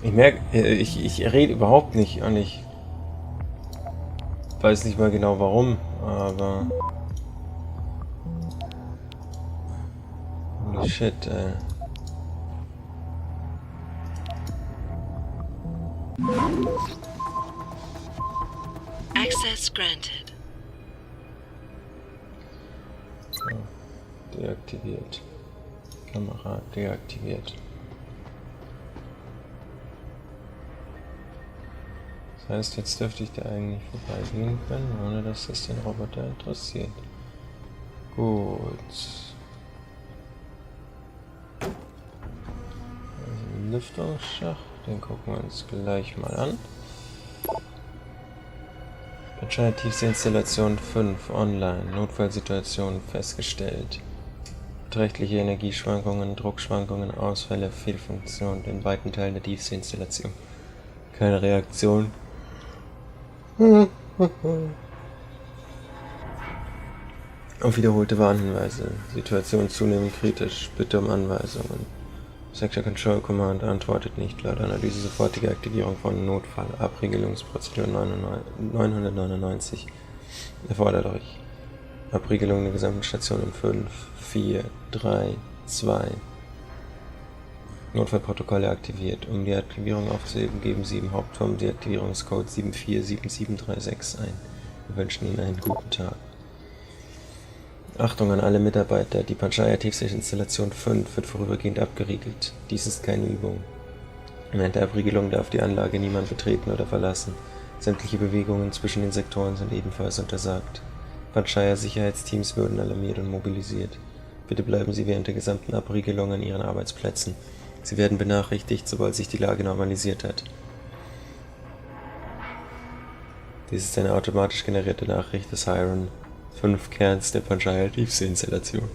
Ich merke, ich rede überhaupt nicht und ich weiß nicht mal genau warum, aber... Holy shit, ey. Access granted. So, deaktiviert. Kamera deaktiviert. Das heißt, jetzt dürfte ich da eigentlich vorbeigehen können, ohne dass das den Roboter interessiert. Gut. Also ein Lüftungsschacht, den gucken wir uns gleich mal an. Alternativste Installation 5 online. Notfallsituation festgestellt. Beträchtliche Energieschwankungen, Druckschwankungen, Ausfälle, Fehlfunktion in weiten Teilen der Tiefseeinstallation. Keine Reaktion. Auf wiederholte Warnhinweise. Situation zunehmend kritisch. Bitte um Anweisungen. Sector Control Command antwortet nicht. Laut Analyse sofortige Aktivierung von Notfall. Abregelungsprozedur 999 erforderlich. Abriegelung der gesamten Station in 5, 4, 3, 2. Notfallprotokolle aktiviert. Um die Aktivierung aufzuheben, geben Sie im Hauptturm Deaktivierungscode 747736 ein. Wir wünschen Ihnen einen guten Tag. Achtung an alle Mitarbeiter, die Panchaya Tiefseeinstallation 5 wird vorübergehend abgeriegelt. Dies ist keine Übung. Während der Abriegelung darf die Anlage niemand betreten oder verlassen. Sämtliche Bewegungen zwischen den Sektoren sind ebenfalls untersagt. Panchaya Sicherheitsteams würden alarmiert und mobilisiert. Bitte bleiben Sie während der gesamten Abriegelung an Ihren Arbeitsplätzen. Sie werden benachrichtigt, sobald sich die Lage normalisiert hat. Dies ist eine automatisch generierte Nachricht des Iron 5 Kerns der Panchaya Tiefseeinstallation.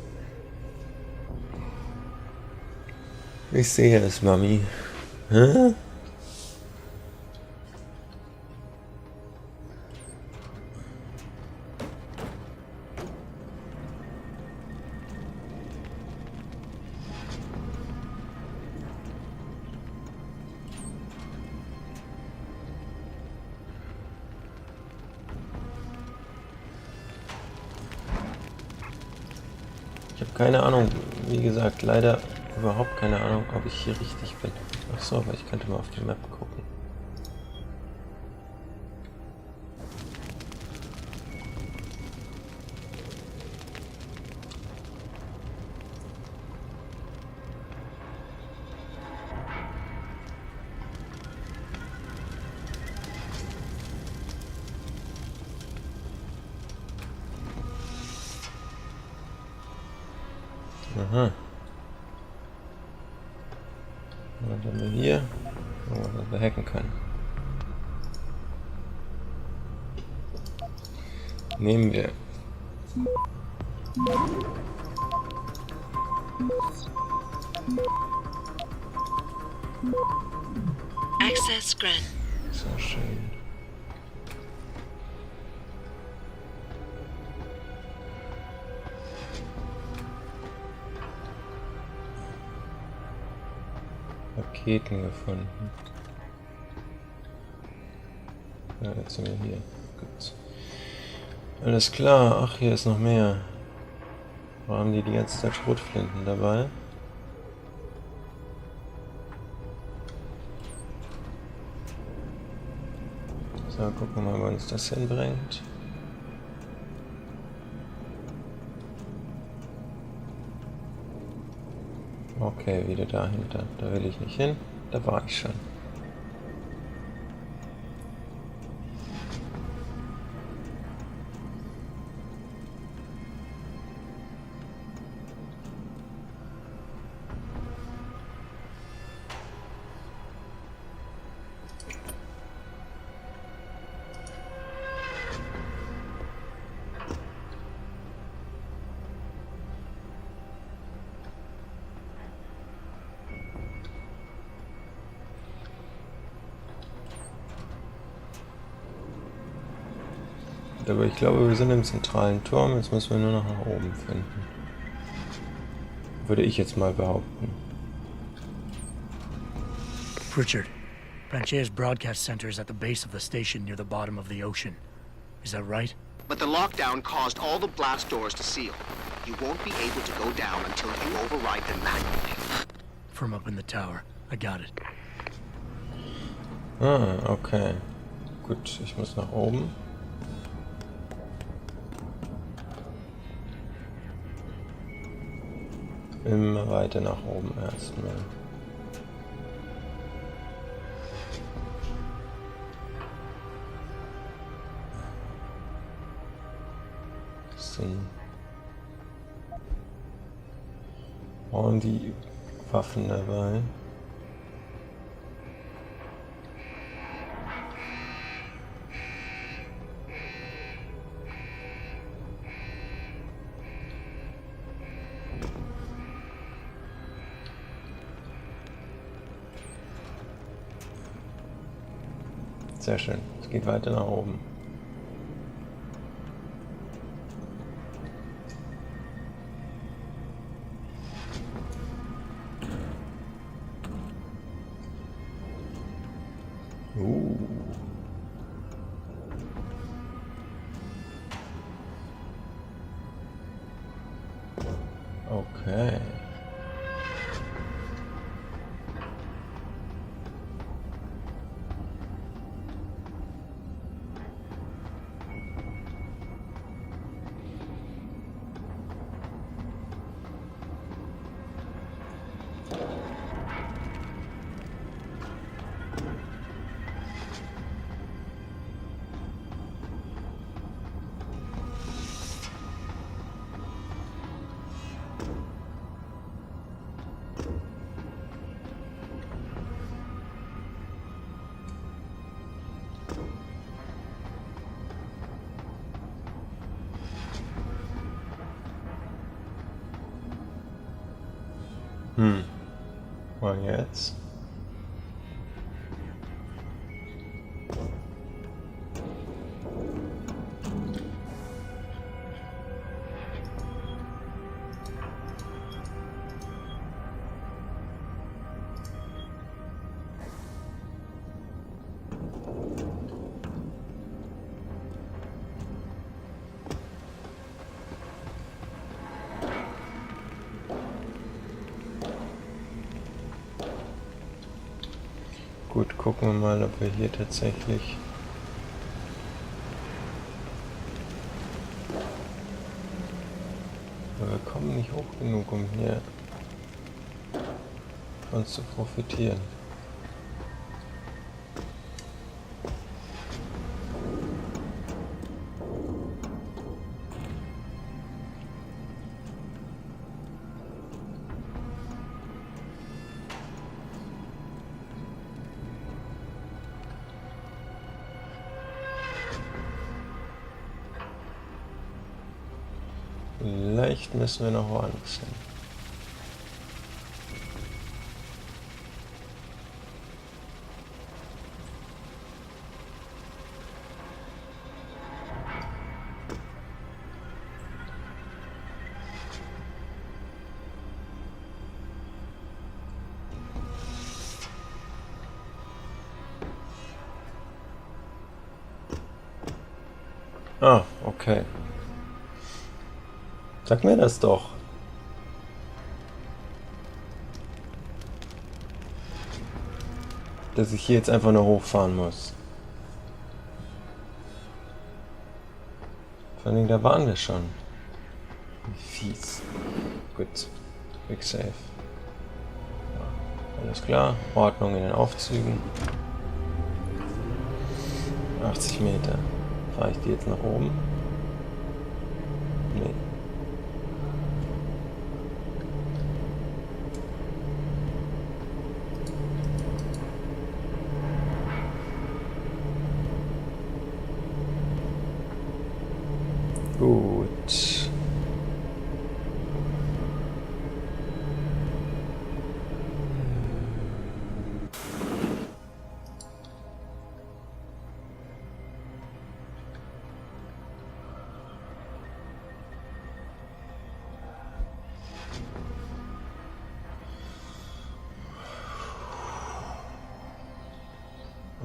Ich sehe es, Mami. Hä? Ich habe keine Ahnung, wie gesagt, leider überhaupt keine Ahnung, ob ich hier richtig bin. Ach so, aber ich könnte mal auf die Map gucken. Aha. Und dann wir hier, wo man das hacken kann. Nehmen wir. Access granted. So schön. Paketen gefunden. Ja, jetzt sind wir hier. Gut. Alles klar. Ach, hier ist noch mehr. Warum haben die ganze Zeit Schrotflinten dabei? So, gucken wir mal, wo uns das hinbringt. Okay, wieder dahinter. Da will ich nicht hin. Da war ich schon. Aber ich glaube, wir sind im zentralen Turm. Jetzt müssen wir nur noch nach oben finden. Würde ich jetzt mal behaupten. Richard, Panchea's broadcast center is at the base of the station near the bottom of the ocean. Is that right? But the lockdown caused all the blast doors to seal. You won't be able to go down until you override them manually. From up in the tower. I got it. Ah, okay. Gut, ich muss nach oben. Immer weiter nach oben erstmal. Brauchen die Waffen dabei? Sehr schön. Es geht weiter nach oben. Okay. Und jetzt? Gut, gucken wir mal, ob wir hier tatsächlich... Aber wir kommen nicht hoch genug, um hier von uns zu profitieren. Vielleicht müssen wir noch woanders hin. Ah, okay. Sag mir das doch. Dass ich hier jetzt einfach nur hochfahren muss. Vor allem, da waren wir schon. Wie fies. Gut. Quick Save. Ja, alles klar. Ordnung in den Aufzügen. 80 Meter. Fahre ich die jetzt nach oben? Nee. Gut.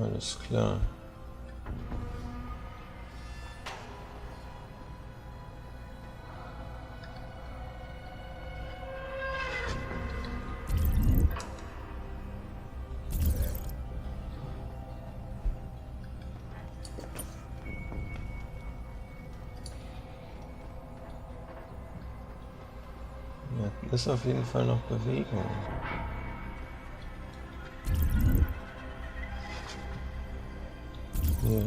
Alles klar. Ja, ist auf jeden Fall noch Bewegung. Hier.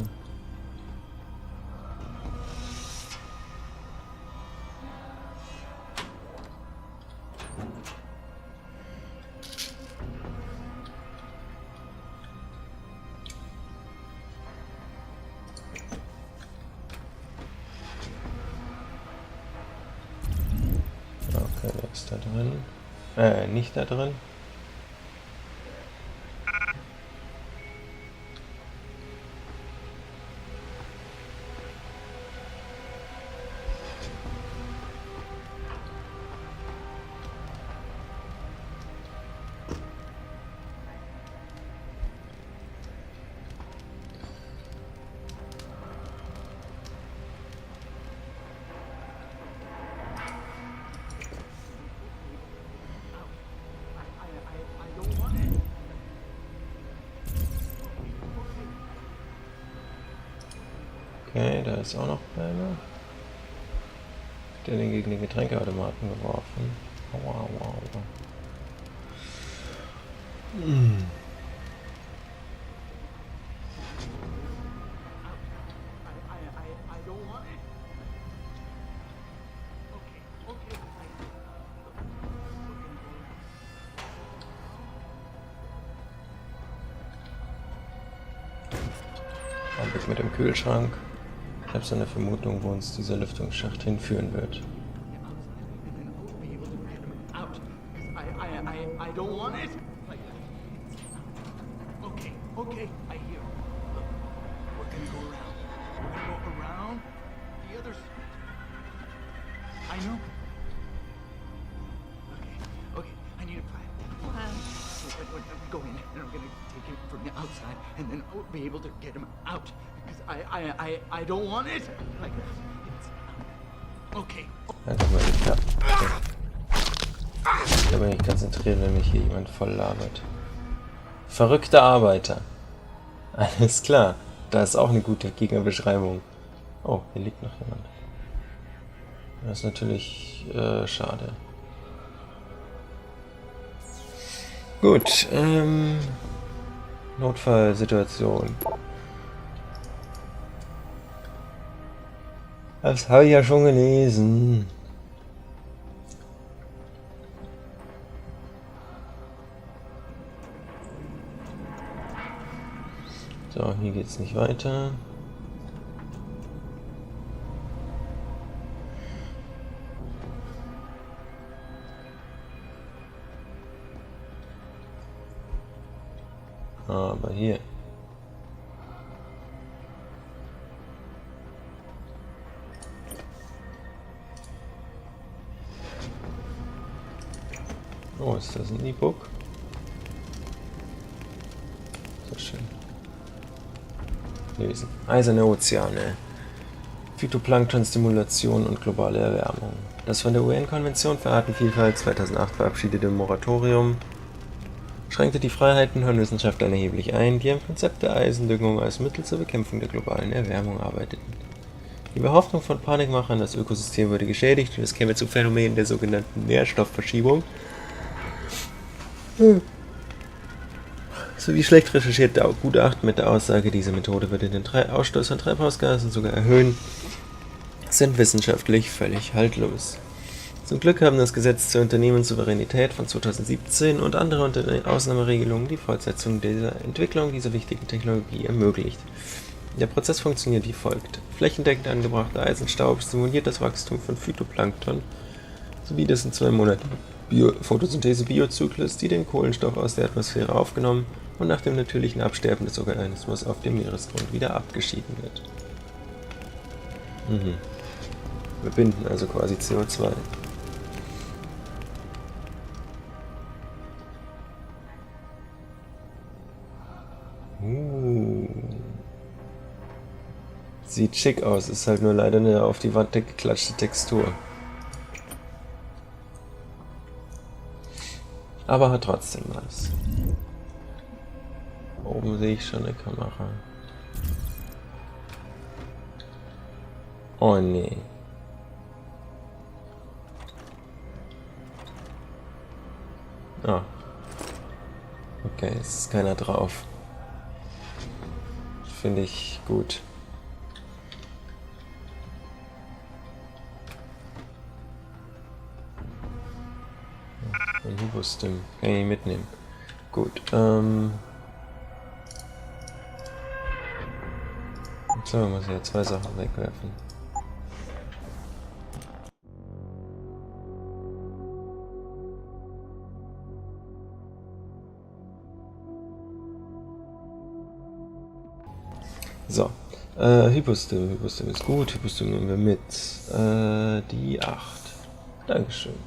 Okay, der ist da drin. Nicht da drin. Okay, da ist auch noch einer. Der den gegen den Getränkeautomaten geworfen. Aua, aua, aua. Mit dem Kühlschrank. Ich habe so eine Vermutung, wo uns dieser Lüftungsschacht hinführen wird. Be able to get him out because I don't want it like that. Okay. Einfach mal geklappt. Da bin ich konzentriert, wenn mich hier jemand voll labert. Verrückte Arbeiter. Alles klar. Da ist auch eine gute Gegnerbeschreibung. Oh, hier liegt noch jemand. Das ist natürlich schade. Gut, Notfallsituation. Das habe ich ja schon gelesen. So, hier geht's nicht weiter. Aber hier. Oh, ist das ein E-Book? Sehr schön. Lesen. Eiserne Ozeane. Phytoplankton-Stimulation und globale Erwärmung. Das von der UN-Konvention für Artenvielfalt 2008 verabschiedete Moratorium schränkte die Freiheiten von Wissenschaftlern erheblich ein, die am Konzept der Eisendüngung als Mittel zur Bekämpfung der globalen Erwärmung arbeiteten. Die Behauptung von Panikmachern, das Ökosystem würde geschädigt und es käme zu Phänomenen der sogenannten Nährstoffverschiebung, sowie schlecht recherchierte Gutachten mit der Aussage, diese Methode würde den Ausstoß von Treibhausgasen sogar erhöhen, sind wissenschaftlich völlig haltlos. Zum Glück haben das Gesetz zur Unternehmenssouveränität von 2017 und andere Ausnahmeregelungen die Fortsetzung dieser Entwicklung dieser wichtigen Technologie ermöglicht. Der Prozess funktioniert wie folgt. Flächendeckend angebrachter Eisenstaub stimuliert das Wachstum von Phytoplankton sowie des in 2 Monaten Photosynthese-Biozyklus, die den Kohlenstoff aus der Atmosphäre aufgenommen und nach dem natürlichen Absterben des Organismus auf dem Meeresgrund wieder abgeschieden wird. Wir binden also quasi CO2. Sieht schick aus, ist halt nur leider eine auf die Wand geklatschte Textur. Aber hat trotzdem was. Oben sehe ich schon eine Kamera. Oh nee. Ah. Okay, es ist keiner drauf. Finde ich gut. Ein wusste, kann ich mitnehmen. Gut, so, muss ich ja 2 Sachen wegwerfen. So, Hypostim ist gut, Hypostim nehmen wir mit. Die 8. Dankeschön.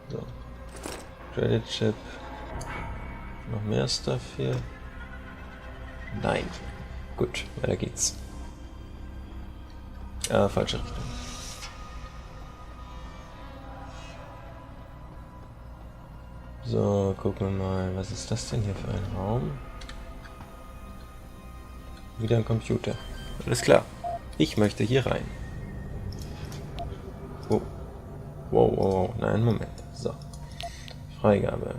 So. Credit Chip. Noch mehr Stuff hier? Nein. Gut, weiter geht's. Falsche Richtung. So, gucken wir mal, was ist das denn hier für ein Raum? Wieder ein Computer. Alles klar. Ich möchte hier rein. Oh. Wow. Nein, Moment. So. Freigabe.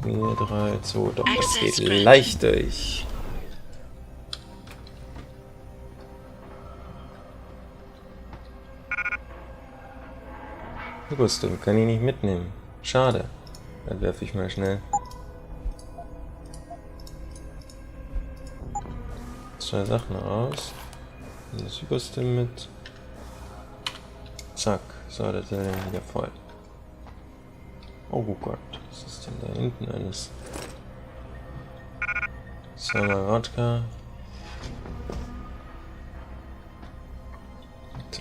Vier, 3, 2, doch, das geht leicht durch. Hypostim, kann ich nicht mitnehmen. Schade. Dann werfe ich mal schnell 2 Sachen aus. Das Hypostim mit. Zack. So, das ist ja wieder voll. Oh Gott, was ist denn da hinten alles? 2-mal Wodka.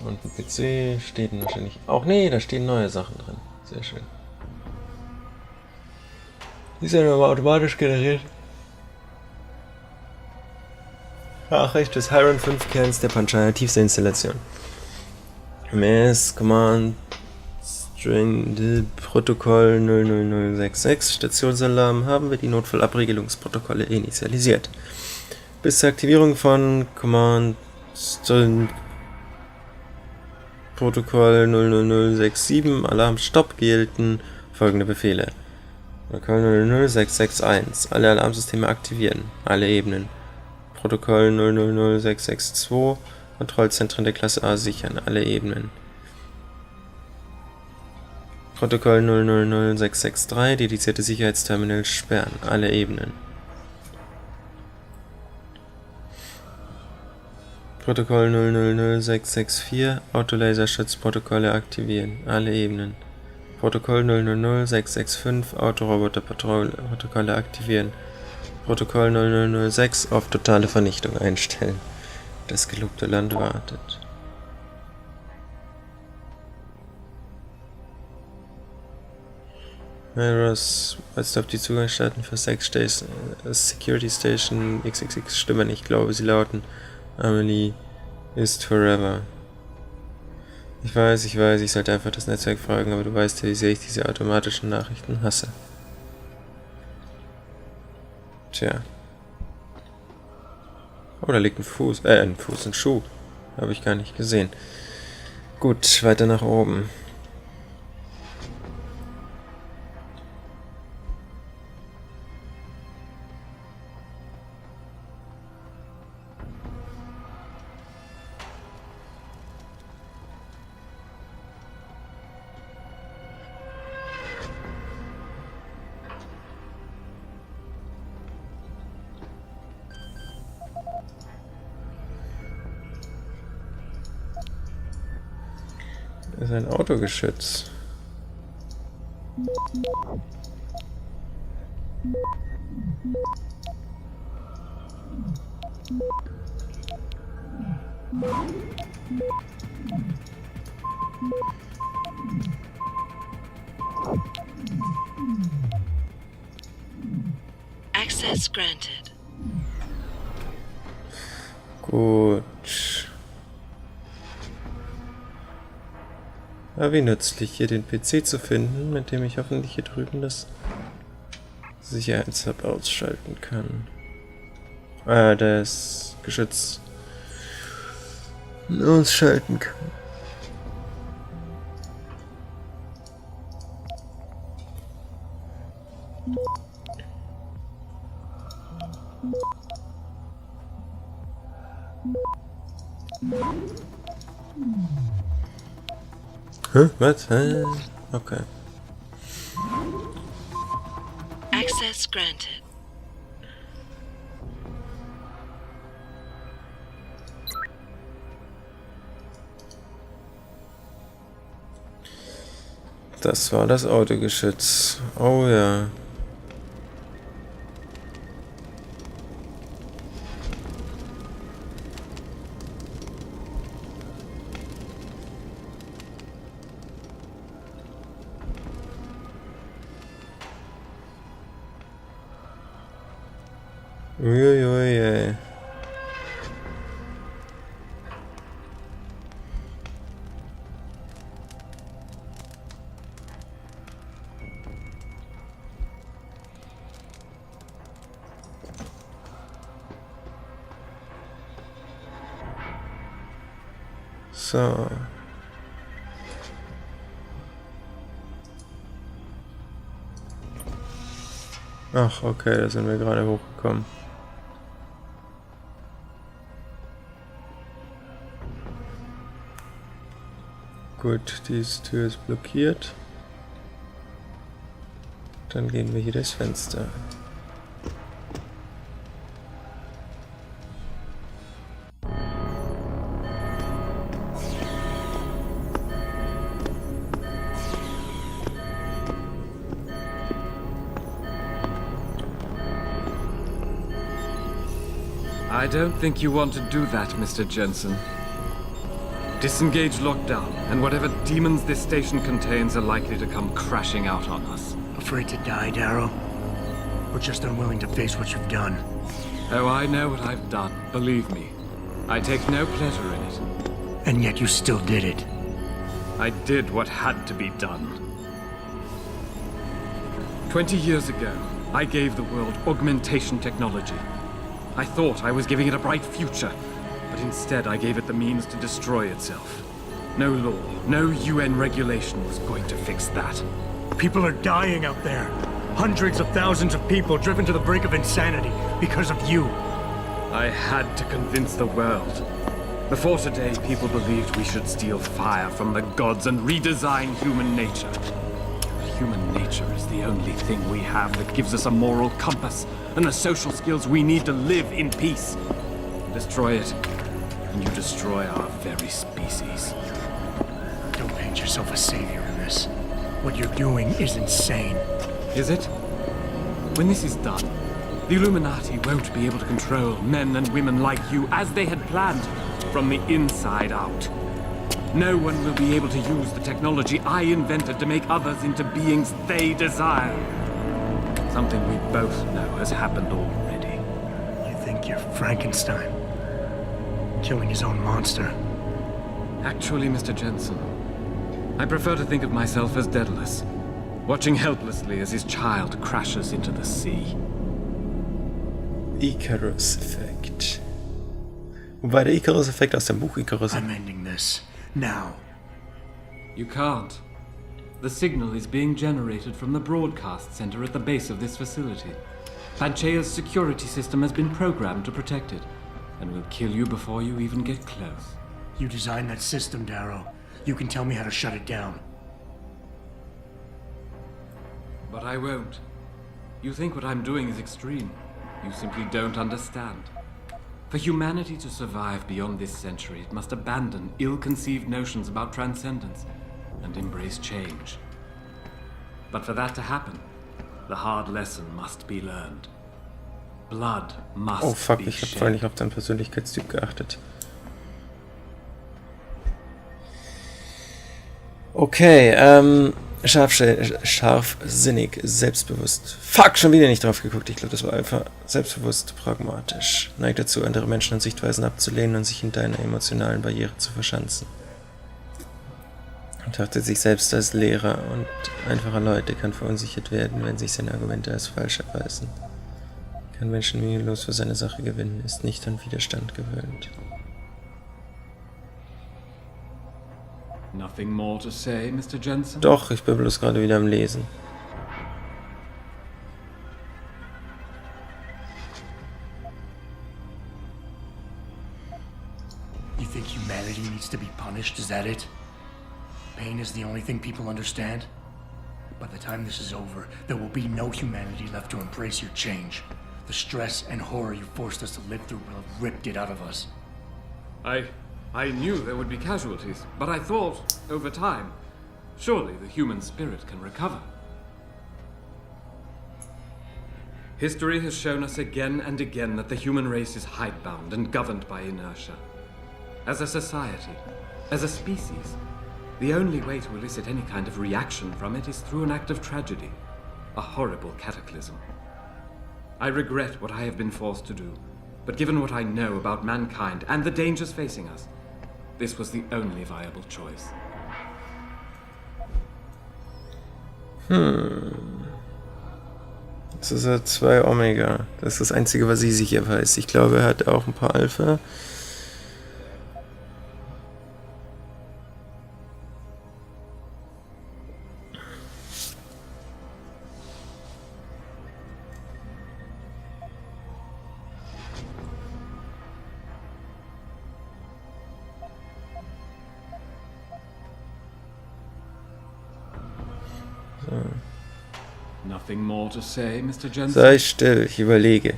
Und ein PC steht wahrscheinlich auch. Nee, da stehen neue Sachen drin. Sehr schön. Die sind aber automatisch generiert. Nachricht des Hiron 5 Kerns der Panchaya tiefste Installation. MS Command String Protokoll 00066 Stationsalarm haben wir die Notfallabregelungsprotokolle initialisiert. Bis zur Aktivierung von Command String Protokoll 00067 Alarm Stopp gelten folgende Befehle. Protokoll 00661 alle Alarmsysteme aktivieren, alle Ebenen. Protokoll 000662 Kontrollzentren der Klasse A sichern, alle Ebenen. Protokoll 000663 dedizierte Sicherheitsterminals sperren, alle Ebenen. Protokoll 000664 Autolaserschutzprotokolle aktivieren, alle Ebenen. Protokoll 000665 Autoroboterprotokolle aktivieren. Protokoll 0006 auf totale Vernichtung einstellen. Das gelobte Land wartet. Myros weist auf die Zugangsdaten für Security Station XXX Stimmen. Ich glaube, sie lauten Amelie ist forever. Ich weiß, ich sollte einfach das Netzwerk fragen, aber du weißt ja, wie sehr ich diese automatischen Nachrichten hasse. Tja. Oh, da liegt ein Schuh. Habe ich gar nicht gesehen. Gut, weiter nach oben. Das ist ein Autogeschütz. Access granted. Gut. Aber wie nützlich, hier den PC zu finden, mit dem ich hoffentlich hier drüben das Sicherheitshub ausschalten kann. Das Geschütz ausschalten kann. Hä? Was? Okay. Access granted. Das war das Autogeschütz. Oh ja. Uiuiui. So. Ach, okay, da sind wir gerade hochgekommen. Gut, diese Tür ist blockiert. Dann gehen wir hier durchs Fenster. I don't think you want to do that, Mr. Jensen. Disengage lockdown, and whatever demons this station contains are likely to come crashing out on us. Afraid to die, Darrow? Or just unwilling to face what you've done? Oh, I know what I've done, believe me. I take no pleasure in it. And yet you still did it. I did what had to be done. 20 years ago, I gave the world augmentation technology. I thought I was giving it a bright future, but instead I gave it the means to destroy itself. No law, no UN regulation was going to fix that. People are dying out there. Hundreds of thousands of people driven to the brink of insanity because of you. I had to convince the world. Before today, people believed we should steal fire from the gods and redesign human nature. But human nature is the only thing we have that gives us a moral compass and the social skills we need to live in peace. Destroy it, and you destroy our very species. Don't paint yourself a savior in this. What you're doing is insane. Is it? When this is done, the Illuminati won't be able to control men and women like you as they had planned, from the inside out. No one will be able to use the technology I invented to make others into beings they desire. Something we both know has happened already. You think you're Frankenstein? Killing his own monster? Actually, Mr. Jensen, I prefer to think of myself as Daedalus, watching helplessly as his child crashes into the sea. Icarus-Effekt. Wobei der Icarus-Effekt aus dem Buch Icarus... I'm ending this. Now. You can't. The signal is being generated from the broadcast center at the base of this facility. Panchea's security system has been programmed to protect it, and will kill you before you even get close. You designed that system, Darrow. You can tell me how to shut it down. But I won't. You think what I'm doing is extreme. You simply don't understand. For humanity to survive beyond this century, it must abandon ill-conceived notions about transcendence and embrace change. But for that to happen, the hard lesson must be learned. Blood must Oh fuck, be ich hab shed. vorhin nicht auf deinen Persönlichkeitstyp geachtet. Okay, scharfsinnig, selbstbewusst. Fuck, schon wieder nicht drauf geguckt. Ich glaube, das war Alpha. Selbstbewusst, pragmatisch. Neigt dazu, andere Menschen und Sichtweisen abzulehnen und sich hinter einer emotionalen Barriere zu verschanzen. Betrachtet sich selbst als Lehrer und einfacher Leute, kann verunsichert werden, wenn sich seine Argumente als falsch erweisen. Kann Menschen mühelos für seine Sache gewinnen, ist nicht an Widerstand gewöhnt. Nothing more to say, Mr. Jensen? Doch, ich bin bloß gerade wieder am Lesen. You think humanity needs to be punished? Is that it? Pain is the only thing people understand? By the time this is over, there will be no humanity left to embrace your change. The stress and horror you forced us to live through will have ripped it out of us. I knew there would be casualties, but I thought, over time, surely the human spirit can recover. History has shown us again and again that the human race is hidebound and governed by inertia. As a society, as a species, the only way to elicit any kind of reaction from it is through an act of tragedy, a horrible cataclysm. I regret what I have been forced to do, but given what I know about mankind and the dangers facing us, this was the only viable choice. Das ist ja 2 Omega. Das ist das Einzige, was ich sicher weiß. Ich glaube, er hat auch ein paar Alpha. Nothing more to say, Mr. Jensen? Sei still, ich überlege.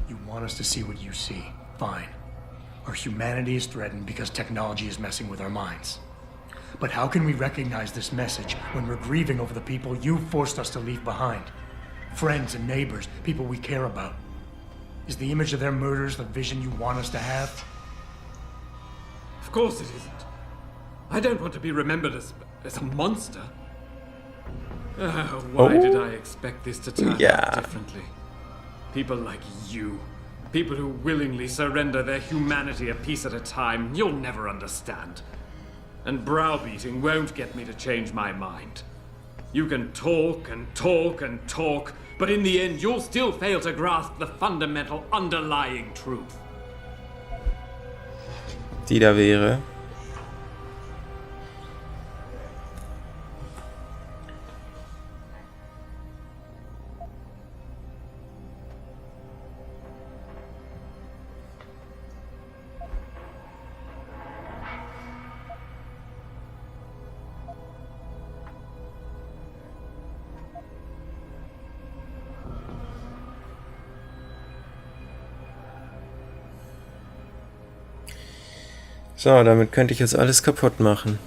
You want us to see what you see. Fine. Our humanity is threatened because technology is messing with our minds. But how can we recognize this message when we're grieving over the people you forced us to leave behind? Friends and neighbors, people we care about. Is the image of their murders the vision you want us to have? Of course it isn't. I don't want to be remembered as a monster. Why did I expect this to turn out differently? People like you. People who willingly surrender their humanity a piece at a time. You'll never understand. And browbeating won't get me to change my mind. You can talk and talk and talk, but in the end you'll still fail to grasp the fundamental underlying truth. Die da wäre. So, damit könnte ich jetzt alles kaputt machen.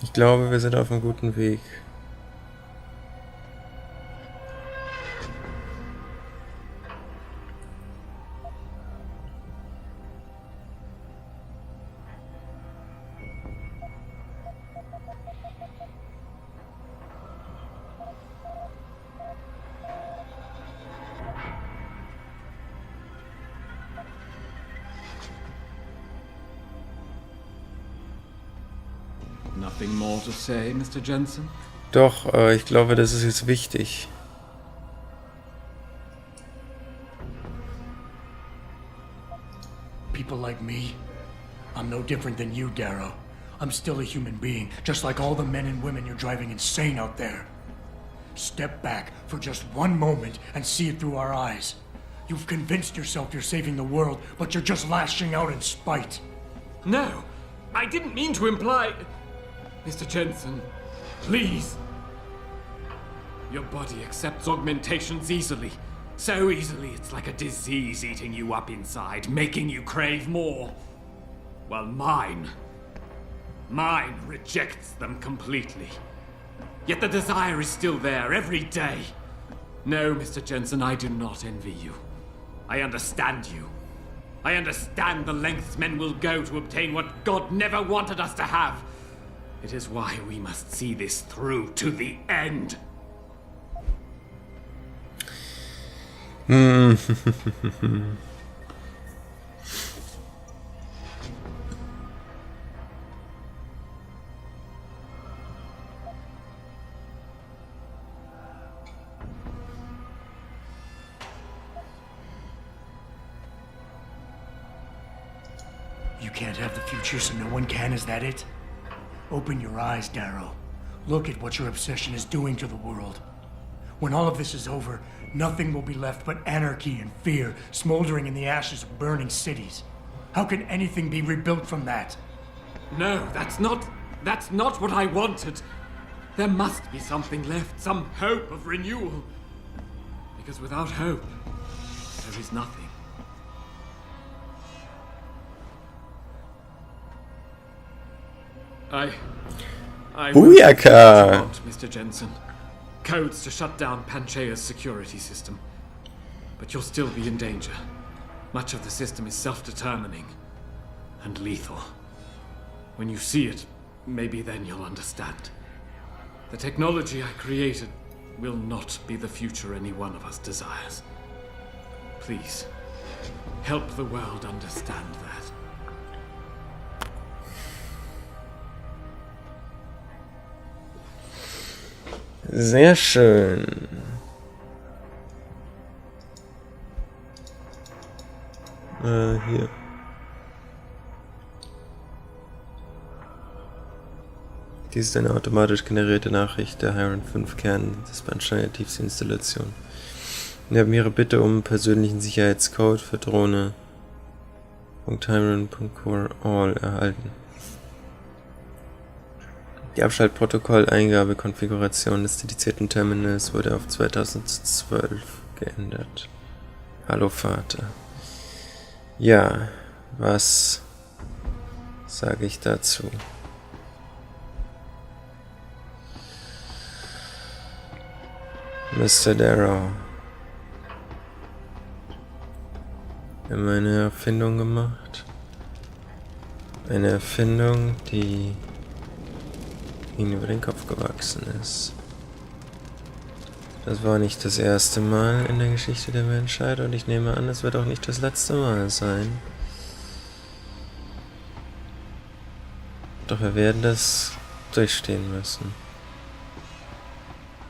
Ich glaube, wir sind auf einem guten Weg. Nothing more to say, Mr. Jensen? Doch, ich glaube, das ist jetzt wichtig. People like me, I'm no different than you, Darrow. I'm still a human being, just like all the men and women you're driving insane out there. Step back for just one moment and see it through our eyes. You've convinced yourself you're saving the world, but you're just lashing out in spite. No, I didn't mean to imply... Mr. Jensen, please. Your body accepts augmentations easily. So easily, it's like a disease eating you up inside, making you crave more. While mine rejects them completely. Yet the desire is still there every day. No, Mr. Jensen, I do not envy you. I understand you. I understand the lengths men will go to obtain what God never wanted us to have. It is why we must see this through to the end. You can't have the future, so no one can, is that it? Open your eyes, Darrow. Look at what your obsession is doing to the world. When all of this is over, nothing will be left but anarchy and fear, smoldering in the ashes of burning cities. How can anything be rebuilt from that? No, that's not what I wanted. There must be something left, some hope of renewal. Because without hope, there is nothing. I Booyaka! want, Mr. Jensen. Codes to shut down Panchaea's security system. But you'll still be in danger. Much of the system is self-determining and lethal. When you see it, maybe then you'll understand. The technology I created will not be the future any one of us desires. Please, help the world understand that. Sehr schön. Hier. Dies ist eine automatisch generierte Nachricht der Hiron 5 Kern des Panchaea-Installation. Wir haben Ihre Bitte um persönlichen Sicherheitscode für Drohne.Hiron.Core erhalten. Die Abschaltprotokoll-Eingabe-Konfiguration des dedizierten Terminals wurde auf 2012 geändert. Hallo Vater. Ja, was sage ich dazu? Mr. Darrow. Wir haben eine Erfindung gemacht. Eine Erfindung, die ihnen über den Kopf gewachsen ist. Das war nicht das erste Mal in der Geschichte der Menschheit und ich nehme an, es wird auch nicht das letzte Mal sein. Doch wir werden das durchstehen müssen.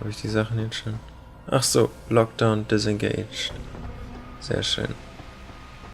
Habe ich die Sachen jetzt schon? Ach so, Lockdown disengaged. Sehr schön.